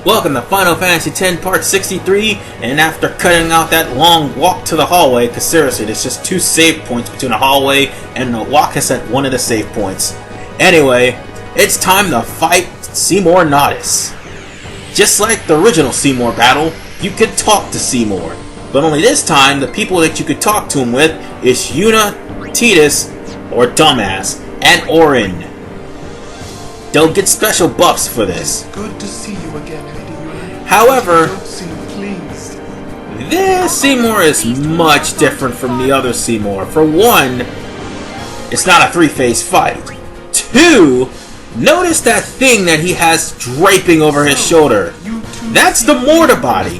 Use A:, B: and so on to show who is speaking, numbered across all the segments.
A: Welcome to Final Fantasy X Part 63, and after cutting out that long walk to the hallway, because seriously, there's just 2 save points between a hallway and a walk is at one of the save points. Anyway, it's time to fight Seymour Natus. Just like the original Seymour battle, you could talk to Seymour, but only this time, the people that you could talk to him with is Yuna, Titus, or Dumbass, and Orin. They'll get special buffs for this.
B: Good to see you again, Lady Yuna.
A: However,
B: Don't seem pleased.
A: this Seymour is much different from the other Seymour. For one, it's not a 3-phase fight. 2, notice that thing that he has draping over his shoulder. That's the mortar body.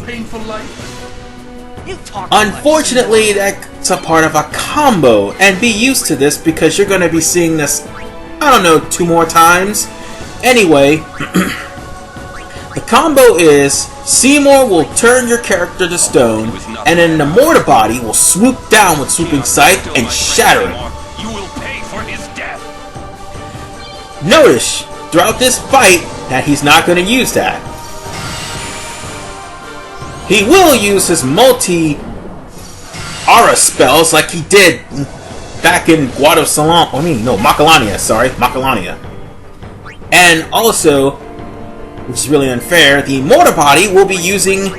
A: Unfortunately, that's a part of a combo, and be used to this because you're going to be seeing this, I don't know, 2 more times. Anyway, the combo is Seymour will turn your character to stone, and then the mortar body will swoop down with Swooping Scythe and shatter him.
C: You will pay for his death.
A: Notice throughout this fight that he's not going to use that. He will use his multi-aura spells like he did back in Macalania. And also, which is really unfair, the mortar body will be using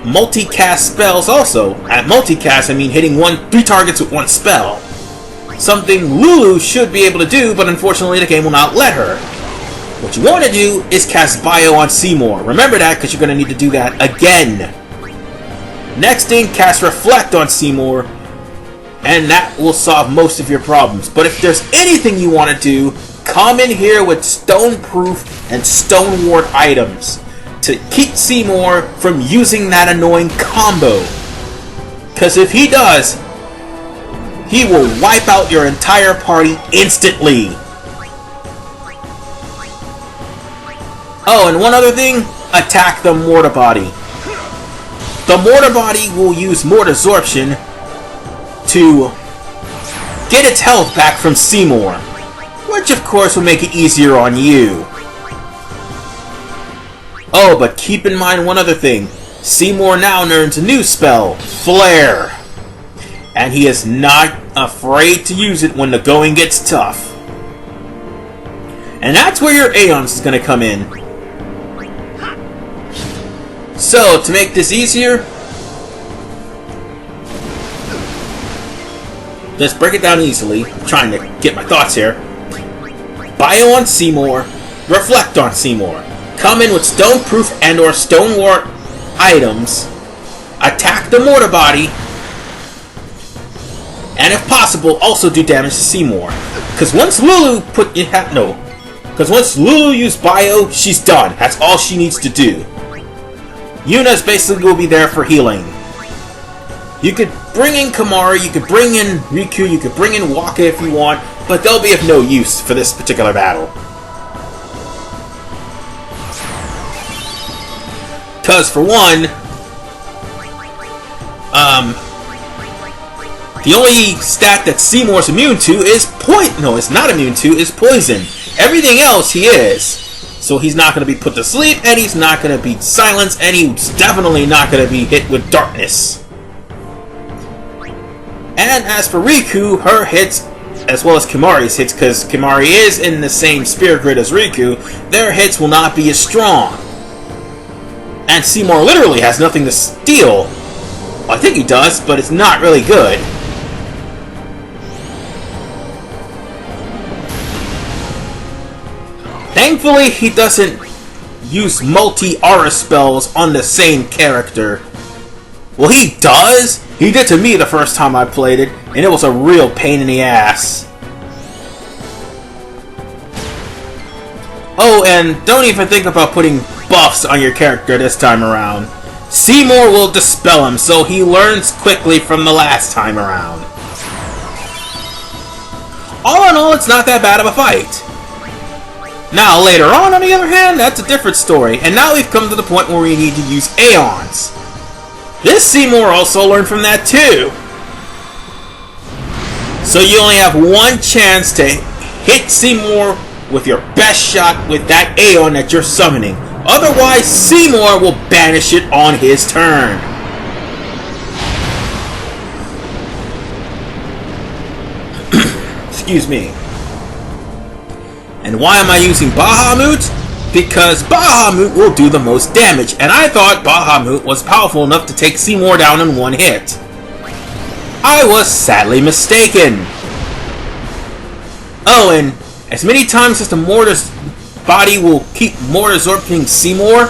A: multicast spells also. At multicast, I mean hitting 3 targets with 1 spell. Something Lulu should be able to do, but unfortunately the game will not let her. What you want to do is cast Bio on Seymour. Remember that, because you're going to need to do that again. Next thing, cast Reflect on Seymour, and that will solve most of your problems. But if there's anything you want to do, come in here with Stoneproof and Stone Ward items to keep Seymour from using that annoying combo. Because if he does, he will wipe out your entire party instantly. Oh, and one other thing, attack the mortar body. The mortar body will use Mortar Absorption to get its health back from Seymour, which of course will make it easier on you. Oh, but keep in mind one other thing. Seymour now learns a new spell, Flare. And he is not afraid to use it when the going gets tough. And that's where your Aeons is going to come in. So, to make this easier, let's break it down easily. I'm trying to get my thoughts here. Bio on Seymour, Reflect on Seymour. Come in with Stoneproof and or Stone Ward items. Attack the mortar body. And if possible, also do damage to Seymour. Because once Lulu used Bio, she's done. That's all she needs to do. Yuna's basically will be there for healing. You could bring in Kamari, you could bring in Riku, you could bring in Waka if you want, but they'll be of no use for this particular battle. Because, for one, the only stat that Seymour's immune to is it's not immune to, is poison. Everything else he is. So he's not going to be put to sleep, and he's not going to be silenced, and he's definitely not going to be hit with darkness. And as for Riku, her hits, as well as Kimari's hits, because Kimari is in the same Spira grid as Riku, their hits will not be as strong. And Seymour literally has nothing to steal. Well, I think he does, but it's not really good. Thankfully, he doesn't use multi-aura spells on the same character. Well, he does! He did to me the first time I played it, and it was a real pain in the ass. Oh, and don't even think about putting buffs on your character this time around. Seymour will dispel him, so he learns quickly from the last time around. All in all, it's not that bad of a fight. Now, later on the other hand, that's a different story, and now we've come to the point where we need to use Aeons. This Seymour also learned from that too. So you only have one chance to hit Seymour with your best shot with that Aeon that you're summoning. Otherwise, Seymour will banish it on his turn. Excuse me. And why am I using Bahamut? Because Bahamut will do the most damage, and I thought Bahamut was powerful enough to take Seymour down in one hit. I was sadly mistaken. Oh, and as many times as the mortar's body will keep mortar-absorbing Seymour,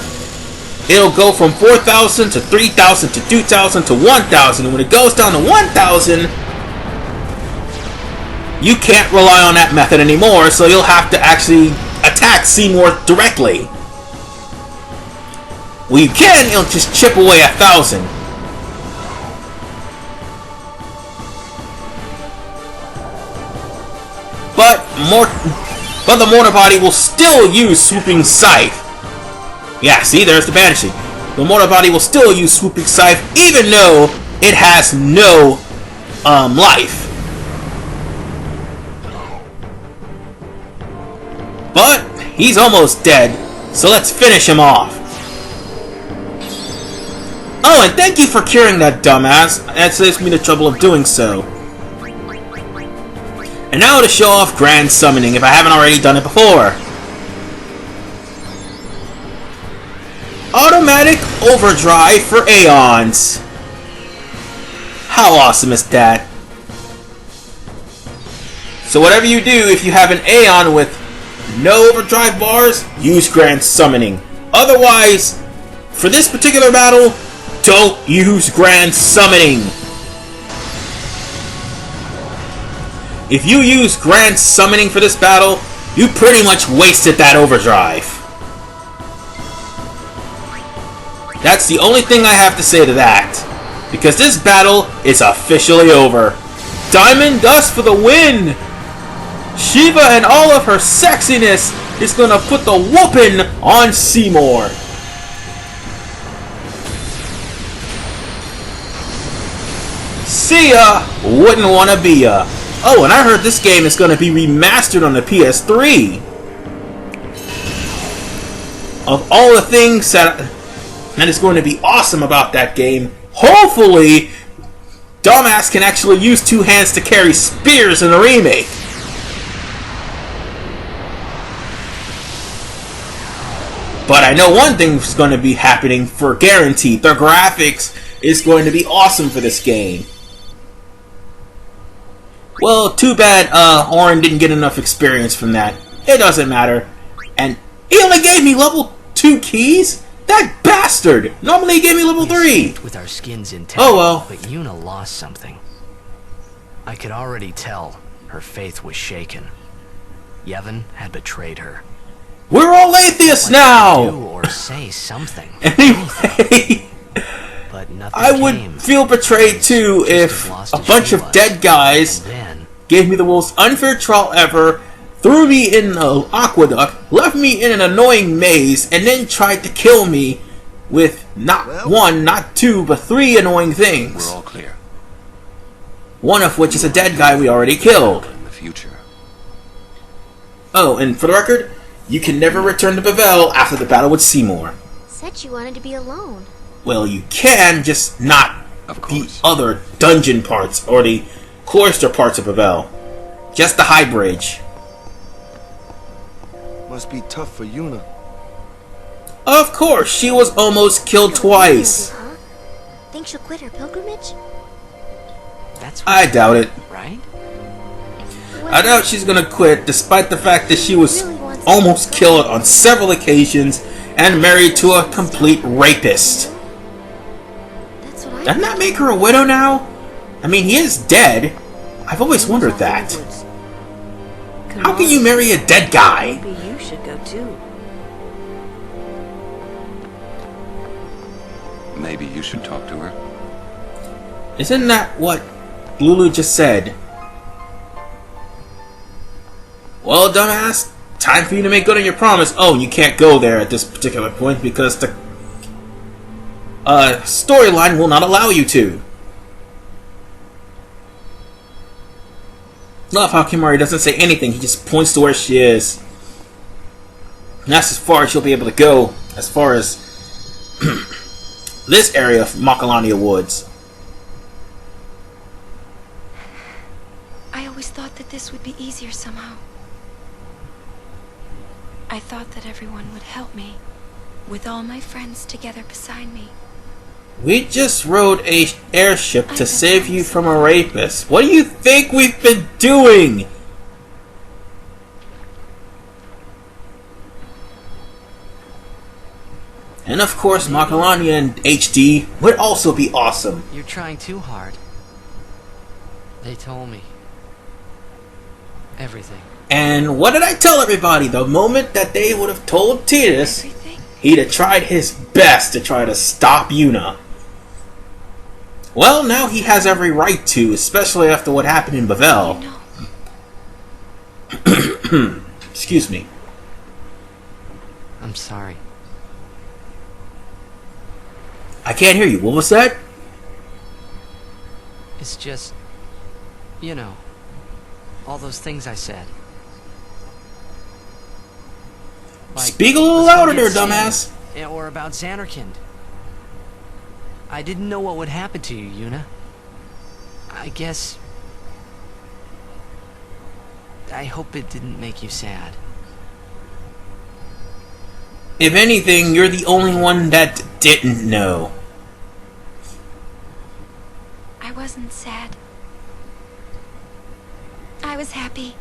A: it'll go from 4,000 to 3,000 to 2,000 to 1,000, and when it goes down to 1,000, you can't rely on that method anymore, so you'll have to actually attack Seymour directly. Well, you can, it'll just chip away 1,000. But the mortar body will still use Swooping Scythe. Yeah, see, there's the banishing. The mortar body will still use Swooping Scythe, even though it has no life. But he's almost dead, so let's finish him off. Oh, and thank you for curing that dumbass. That saves me the trouble of doing so. And now to show off Grand Summoning, if I haven't already done it before. Automatic Overdrive for Aeons. How awesome is that? So whatever you do, if you have an Aeon with no overdrive bars, use Grand Summoning. Otherwise, for this particular battle, don't use Grand Summoning. If you use Grand Summoning for this battle, you pretty much wasted that overdrive. That's the only thing I have to say to that. Because this battle is officially over. Diamond Dust for the win! Shiva and all of her sexiness is gonna put the whooping on Seymour. See ya! Wouldn't wanna be ya. Oh, and I heard this game is gonna be remastered on the PS3. Of all the things that is going to be awesome about that game, hopefully, Dumbass can actually use two hands to carry spears in the remake. But I know one thing's going to be happening for guaranteed. The graphics is going to be awesome for this game. Well, too bad Orin didn't get enough experience from that. It doesn't matter. And he only gave me level 2 keys? That bastard! Normally he gave me level 3!
D: With our skins intact,
A: oh well.
D: But Yuna lost something. I could already tell her faith was shaken. Yevon had betrayed her.
A: We're all atheists now!
D: Do or say something.
A: Anyway,
D: but nothing
A: I would feel betrayed too if a bunch of dead guys gave me the most unfair trial ever, threw me in an aqueduct, left me in an annoying maze, and then tried to kill me with not one, not two, but 3 annoying things.
C: We're all clear.
A: One of which is a dead guy we already killed.
C: In the future.
A: Oh, and for the record, you can never return to Bevelle after the battle with Seymour.
E: Said you wanted to be alone.
A: Well, you can, just not the other dungeon parts or the cloister parts of Bevelle. Just the high bridge.
B: Must be tough for Yuna.
A: Of course, she was almost killed twice.
E: Huh? Think she'll quit her pilgrimage?
D: That's
A: I doubt it.
D: Right?
A: I doubt she's gonna quit, despite the fact that she was almost killed on several occasions and married to a complete rapist.
E: That's what I
A: Doesn't that make her a widow now? I mean, he is dead. I've always wondered that. How can you marry a dead guy?
F: Maybe you should go too.
C: Maybe you should talk to her.
A: Isn't that what Lulu just said? Well, dumbass, time for you to make good on your promise. Oh, you can't go there at this particular point because the storyline will not allow you to. Love how Kimari doesn't say anything, he just points to where she is. And that's as far as she'll be able to go as far as this area of Macalania Woods.
F: I always thought that this would be easier somehow. I thought that everyone would help me, with all my friends together beside me.
A: We just rode a airship to save you from a rapist. What do you think we've been doing? And of course, Macalania in HD would also be awesome.
D: You're trying too hard. They told me. Everything.
A: And what did I tell everybody? The moment that they would have told Titus, he'd have tried his best to try to stop Yuna. Well, now he has every right to, especially after what happened in Bevelle. Excuse me.
D: I'm sorry.
A: I can't hear you. What was that?
D: It's just, you know, all those things I said. Like,
A: Speak a little louder there, dumbass.
D: Or about Xanarkand. I didn't know what would happen to you, Yuna. I guess... I hope it didn't make you sad.
A: If anything, you're the only one that didn't know.
F: I wasn't sad. I was happy.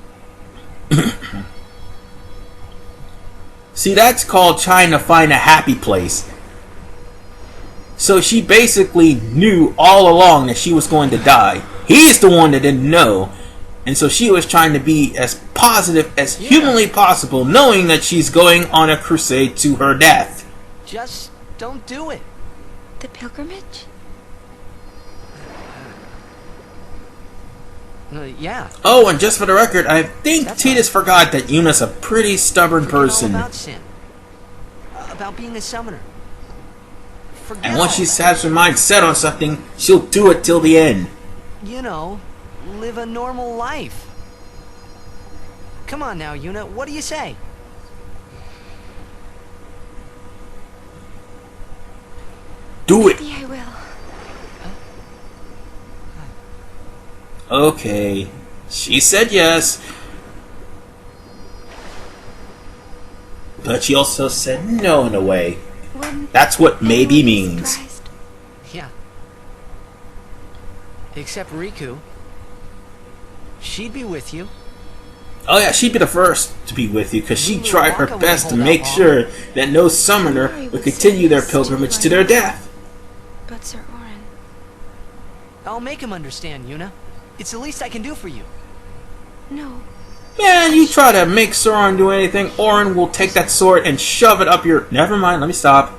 A: See, that's called trying to find a happy place. So she basically knew all along that she was going to die. He's the one that didn't know. And so she was trying to be as positive as humanly possible, knowing that she's going on a crusade to her death.
D: Just don't do it.
F: The pilgrimage?
D: Yeah.
A: Oh, and just for the record, I think Titus forgot that Yuna's a pretty stubborn person.
D: All about sin. About being a summoner. Forget
A: And once she
D: all
A: has her mind set on something, she'll do it till the end.
D: You know, live a normal life. Come on now, Yuna, what do you say?
A: Do it!
F: Maybe I will.
A: Okay. She said yes. But she also said no in a way. That's what maybe means.
F: Surprised.
D: Yeah. Except Riku. She'd be with you.
A: Oh yeah, she'd be the first to be with you, because she
D: Lulu
A: tried her
D: Waka
A: best to
D: won't
A: make
D: hold out
A: sure that no summoner would continue their pilgrimage to their death.
F: But Sir Orin...
D: I'll make him understand, Yuna. It's the least I can do for you.
F: No.
A: Man, you try to make Sauron do anything, Orin will take that sword and shove it up your... Never mind, let me stop.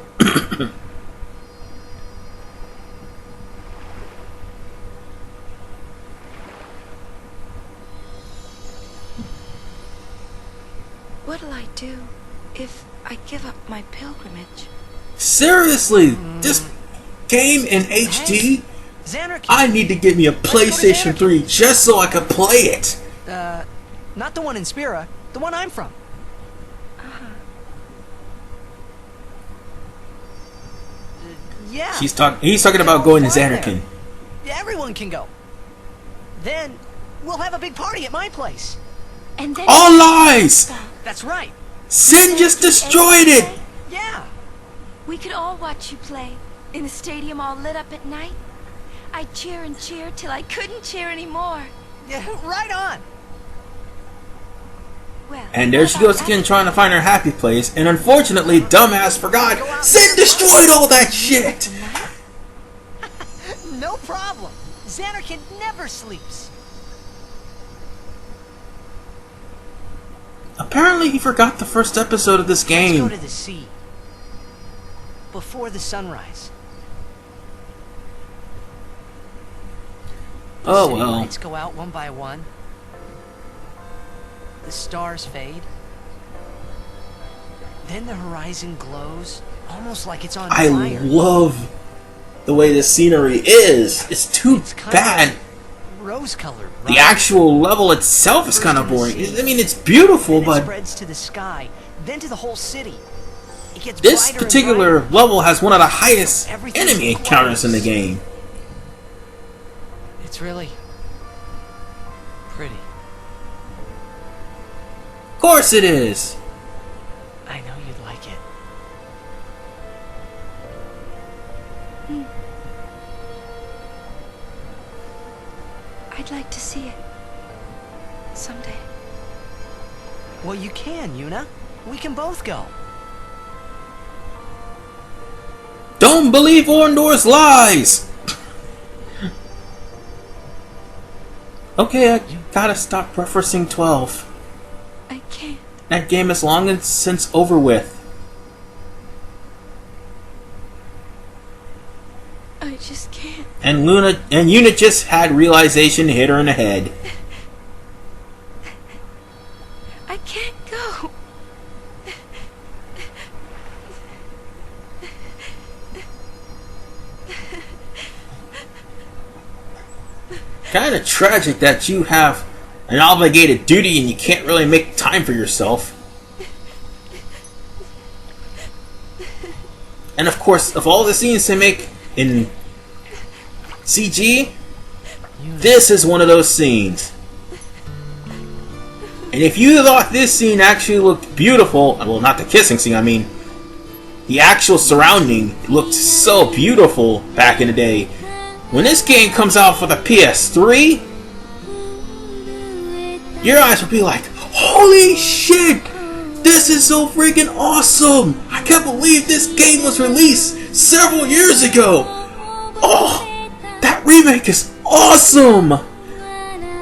F: What'll I do if I give up my pilgrimage?
A: Seriously, this game in HD?
D: Xanarkand.
A: I need to get me a
D: go to
A: PlayStation
D: Xanarkand.
A: 3 just so I can play it.
D: Not the one in Spira. The one I'm from. Yeah.
A: He's talking about going to Xanarkand.
D: Everyone can go. Then we'll have a big party at my place.
F: And then...
A: All lies!
D: That's right.
A: Sin just destroyed it!
D: Yeah.
F: We could all watch you play, in the stadium all lit up at night. I'd cheer and cheer till I couldn't cheer anymore.
D: Yeah, right on.
F: Well,
A: And there she goes again trying to find her happy place, and unfortunately, dumbass forgot Sin destroyed all that shit!
D: No problem. Xanarkand never sleeps.
A: Apparently he forgot the first episode of this
D: Let's
A: game.
D: go to the sea. Before the sunrise. The
A: Oh
D: city
A: well.
D: lights go out one by one. The stars fade. Then the horizon glows, almost like it's on
A: I
D: fire.
A: love the way the scenery is. It's too
D: It's kind
A: bad.
D: of rose-colored.
A: The actual level itself is kind of boring. I mean, it's beautiful,
D: Then it
A: but
D: spreads to the sky, then to the whole city. It gets
A: This
D: brighter and
A: particular
D: brighter.
A: level has one of the highest
D: Everything's
A: enemy encounters in the game.
D: It's really pretty.
A: Of course it is.
D: I know you'd like it.
F: I'd like to see it. Someday.
D: Well, you can, Yuna. We can both go.
A: Don't believe Orndor's lies! Okay, I gotta stop referencing 12.
F: I can't.
A: That game is long and since over with.
F: I just can't.
A: And Yuna just had realization hit her in the head.
F: I can't go.
A: Kinda tragic that you have an obligated duty and you can't really make time for yourself. And of course, of all the scenes to make in CG, this is one of those scenes. And if you thought this scene actually looked beautiful, well, not the kissing scene, I mean, the actual surrounding looked so beautiful back in the day. When this game comes out for the PS3, your eyes will be like, holy shit! This is so freaking awesome! I can't believe this game was released several years ago! Oh, that remake is awesome!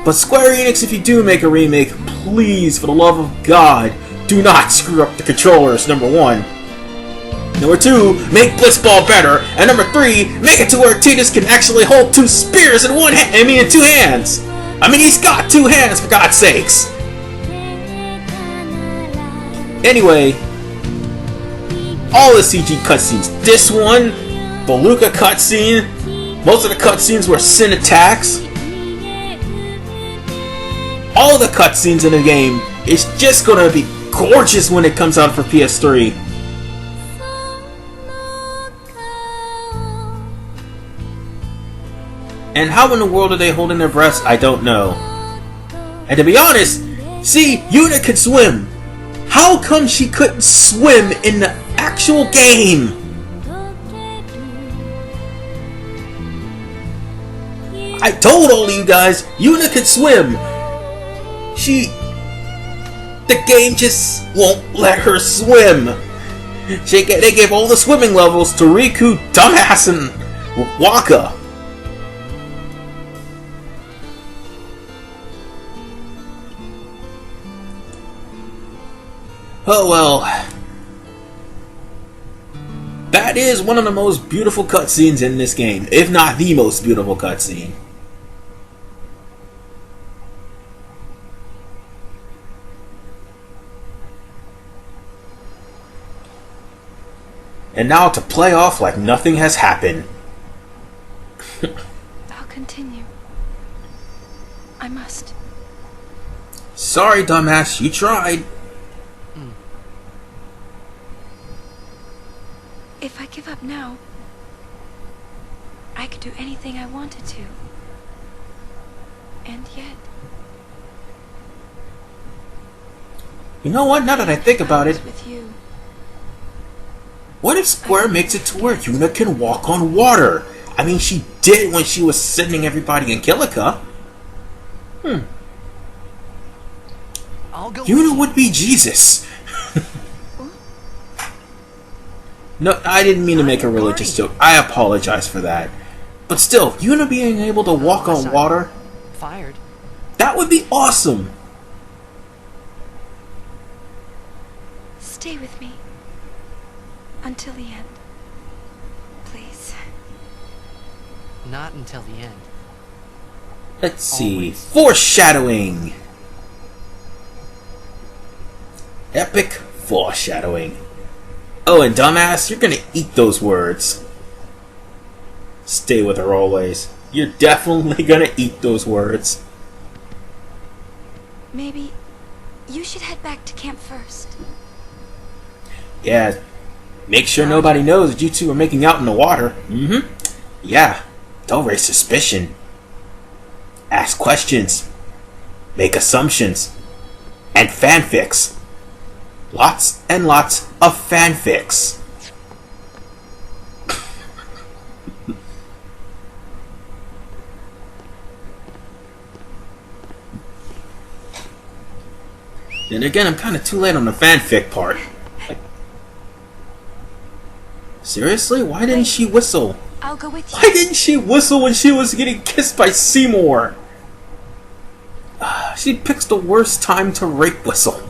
A: But Square Enix, if you do make a remake, please, for the love of God, do not screw up the controllers, number 1. Number 2, make Blitzball better. And number 3, make it to where Tidus can actually hold 2 spears in one hand. In 2 hands. I mean, he's got 2 hands, for God's sakes. Anyway, all the CG cutscenes. This one, the Luca cutscene, most of the cutscenes were Sin attacks. All the cutscenes in the game is just gonna be gorgeous when it comes out for PS3. And how in the world are they holding their breaths? I don't know. And to be honest, see, Yuna could swim. How come she couldn't swim in the actual game? I told all of you guys, Yuna could swim. The game just won't let her swim. They gave all the swimming levels to Riku, Dumbass, and Waka. Oh well. That is one of the most beautiful cutscenes in this game, if not the most beautiful cutscene. And now to play off like nothing has happened.
F: I'll continue. I must.
A: Sorry, dumbass, you tried.
F: If I give up now, I could do anything I wanted to. And yet...
A: You know what, now that I think about it,
F: with you.
A: what if Square makes it to where Yuna can walk on water? I mean, she did when she was sending everybody in Kilika.
D: I'll go.
A: Yuna would be Jesus. No, I didn't mean to make a religious joke. I apologize for that. But still, Yuna being able to walk on water,
D: Fired.
A: that would be awesome.
F: Stay with me. Until the end. Please.
D: Not until the end.
A: Let's see.
D: Always.
A: Foreshadowing. Epic foreshadowing. Oh, and dumbass, you're gonna eat those words. Stay with her always. You're definitely gonna eat those words.
F: Maybe you should head back to camp first.
A: Yeah, Make sure nobody knows that you two are making out in the water. Yeah, don't raise suspicion. Ask questions. Make assumptions. And fanfics. Lots and lots of fanfics. And again, I'm kind of too late on the fanfic part. Like, seriously? Why didn't she whistle?
F: I'll go with you.
A: Why didn't she whistle when she was getting kissed by Seymour? She picks the worst time to rape whistle.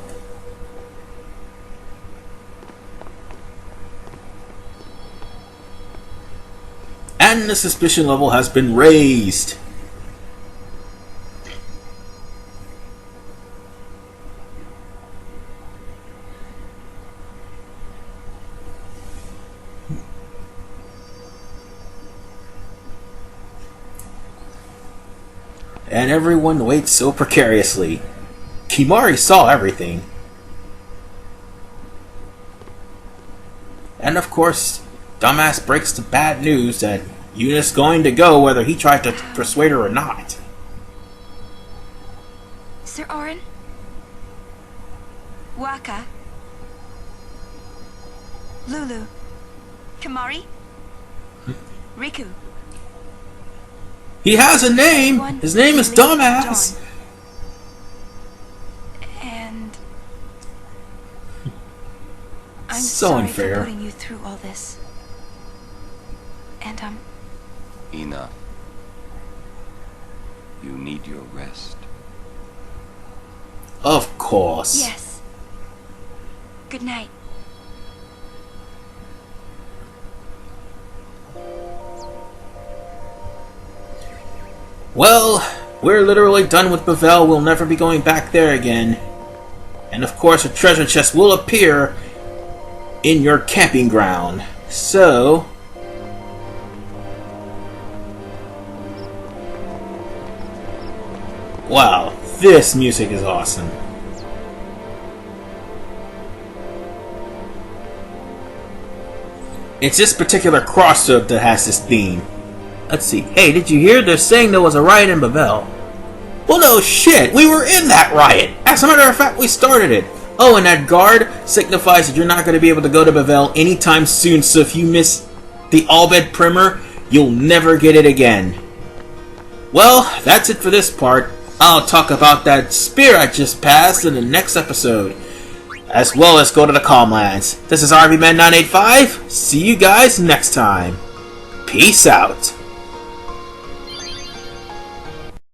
A: And the suspicion level has been raised. And everyone waits so precariously. Kimari saw everything. And of course, Dumbass breaks the bad news that Yuna's going to go whether he tried to persuade her or not.
F: Sir Orin? Waka? Lulu? Kamari? Riku?
A: He has a name! His name is Dumbass!
F: And I'm
A: So
F: sorry
A: unfair.
F: for putting you through all this. And
C: Enough. You need your rest.
A: Of course.
F: yes. Good night.
A: Well, we're literally done with Bevelle. We'll never be going back there again. And of course, a treasure chest will appear in your camping ground. So, wow, this music is awesome. It's this particular crossroad that has this theme. Let's see. Hey, did you hear? They're saying there was a riot in Bevelle. Well, no shit. We were in that riot. As a matter of fact, we started it. Oh, and that guard signifies that you're not going to be able to go to Bevelle anytime soon. So if you miss the Albed Primer, you'll never get it again. Well, that's it for this part. I'll talk about that Spira I just passed in the next episode, as well as go to the Calmlands. This is RVman985. See you guys next time. Peace out.